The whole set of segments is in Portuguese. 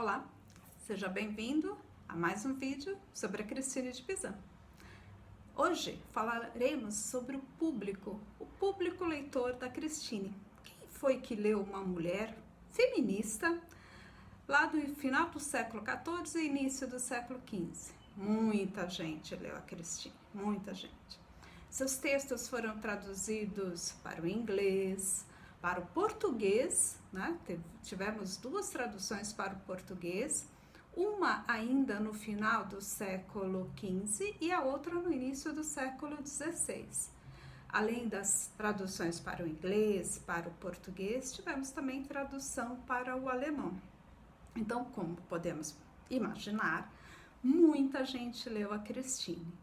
Olá, seja bem-vindo a mais um vídeo sobre a Cristine de Pizan. Hoje falaremos sobre o público leitor da Cristine. Quem foi que leu uma mulher feminista lá do final do século XIV e início do século XV? Muita gente leu a Cristine, muita gente. Seus textos foram traduzidos para o inglês, para o português, né? Tivemos duas traduções para o português, uma ainda no final do século XV e a outra no início do século XVI. Além das traduções para o inglês, para o português, tivemos também tradução para o alemão. Então, como podemos imaginar, muita gente leu a Cristine.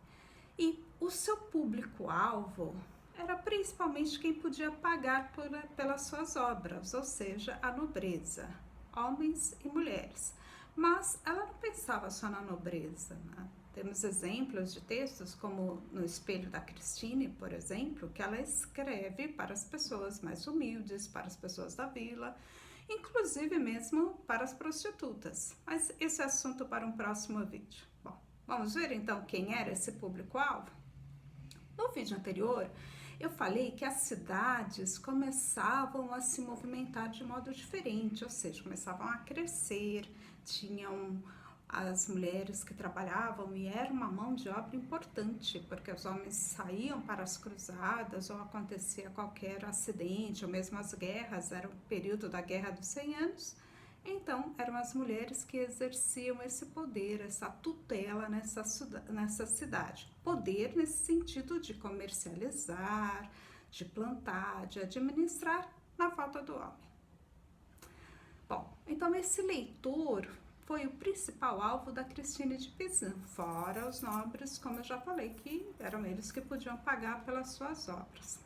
E o seu público-alvo era principalmente quem podia pagar pelas suas obras, ou seja, a nobreza, homens e mulheres. Mas ela não pensava só na nobreza, né? Temos exemplos de textos como no Espelho da Cristine, por exemplo, que ela escreve para as pessoas mais humildes, para as pessoas da vila, inclusive mesmo para as prostitutas. Mas esse é assunto para um próximo vídeo. Bom, vamos ver então quem era esse público-alvo? No vídeo anterior, eu falei que as cidades começavam a se movimentar de modo diferente, ou seja, começavam a crescer, tinham as mulheres que trabalhavam e era uma mão de obra importante, porque os homens saíam para as cruzadas ou acontecia qualquer acidente, ou mesmo as guerras, era o período da Guerra dos 100 Anos, então eram as mulheres que exerciam esse poder, essa tutela nessa cidade. Poder nesse sentido de comercializar, de plantar, de administrar na falta do homem. Bom, então esse leitor foi o principal alvo da Cristine de Pizan, fora os nobres, como eu já falei, que eram eles que podiam pagar pelas suas obras.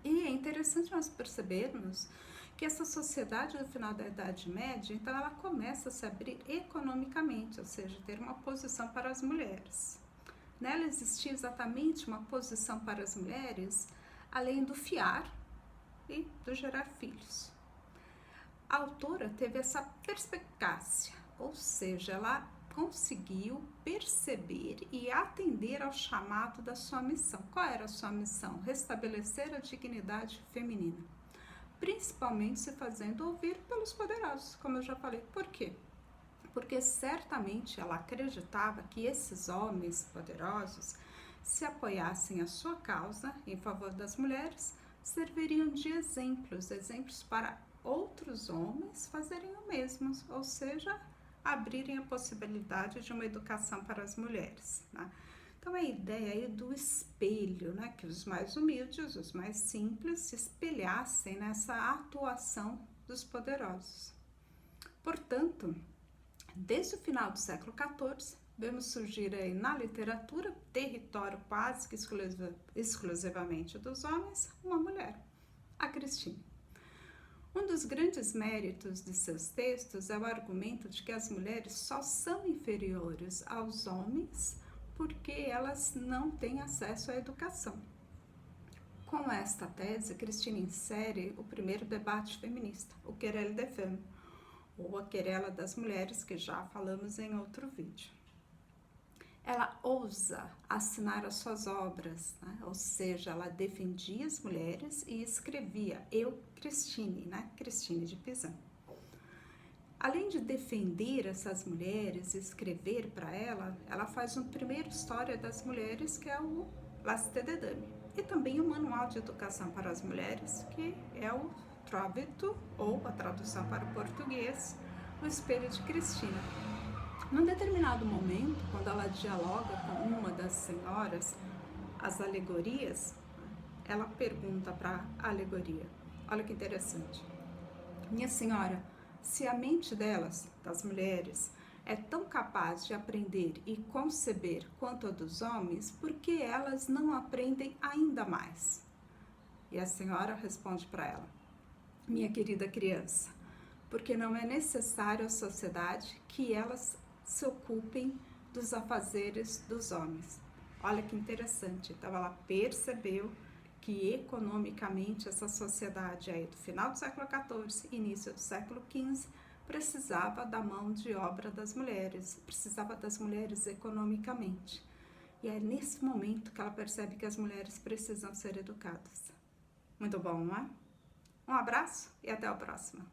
E é interessante nós percebermos que essa sociedade do final da Idade Média, então ela começa a se abrir economicamente, ou seja, ter uma posição para as mulheres. Nela existia exatamente uma posição para as mulheres, além do fiar e do gerar filhos. A autora teve essa perspicácia, ou seja, ela conseguiu perceber e atender ao chamado da sua missão. Qual era a sua missão? Restabelecer a dignidade feminina, principalmente se fazendo ouvir pelos poderosos, como eu já falei. Por quê? Porque certamente ela acreditava que esses homens poderosos, se apoiassem a sua causa em favor das mulheres, serviriam de exemplos para outros homens fazerem o mesmo, ou seja, abrirem a possibilidade de uma educação para as mulheres, né? Então a ideia aí do espelho, né, que os mais humildes, os mais simples se espelhassem nessa atuação dos poderosos. Portanto, desde o final do século XIV, vemos surgir aí na literatura, território quase que exclusivamente dos homens, uma mulher, a Cristine. Um dos grandes méritos de seus textos é o argumento de que as mulheres só são inferiores aos homens porque elas não têm acesso à educação. Com esta tese, Cristine insere o primeiro debate feminista, o Querelle des Femmes, ou a querela das mulheres, que já falamos em outro vídeo. Ela ousa assinar as suas obras, né? Ou seja, ela defendia as mulheres e escrevia Eu, Cristine, né? Cristine de Pizan. Além de defender essas mulheres e escrever para ela faz um primeiro História das Mulheres, que é o La Cité des Dames, e também o Manual de Educação para as Mulheres, que é o Trovito, ou a tradução para o português, O Espelho de Cristina. Num determinado momento, quando ela dialoga com uma das senhoras, as alegorias, ela pergunta para a alegoria, olha que interessante: minha senhora, se a mente delas, das mulheres, é tão capaz de aprender e conceber quanto a dos homens, por que elas não aprendem ainda mais? E a senhora responde para ela: minha querida criança, porque não é necessário à sociedade que elas se ocupem dos afazeres dos homens. Olha que interessante. Então ela percebeu que economicamente essa sociedade aí do final do século XIV, início do século XV, precisava da mão de obra das mulheres, precisava das mulheres economicamente. E é nesse momento que ela percebe que as mulheres precisam ser educadas. Muito bom, não é? Um abraço e até a próxima.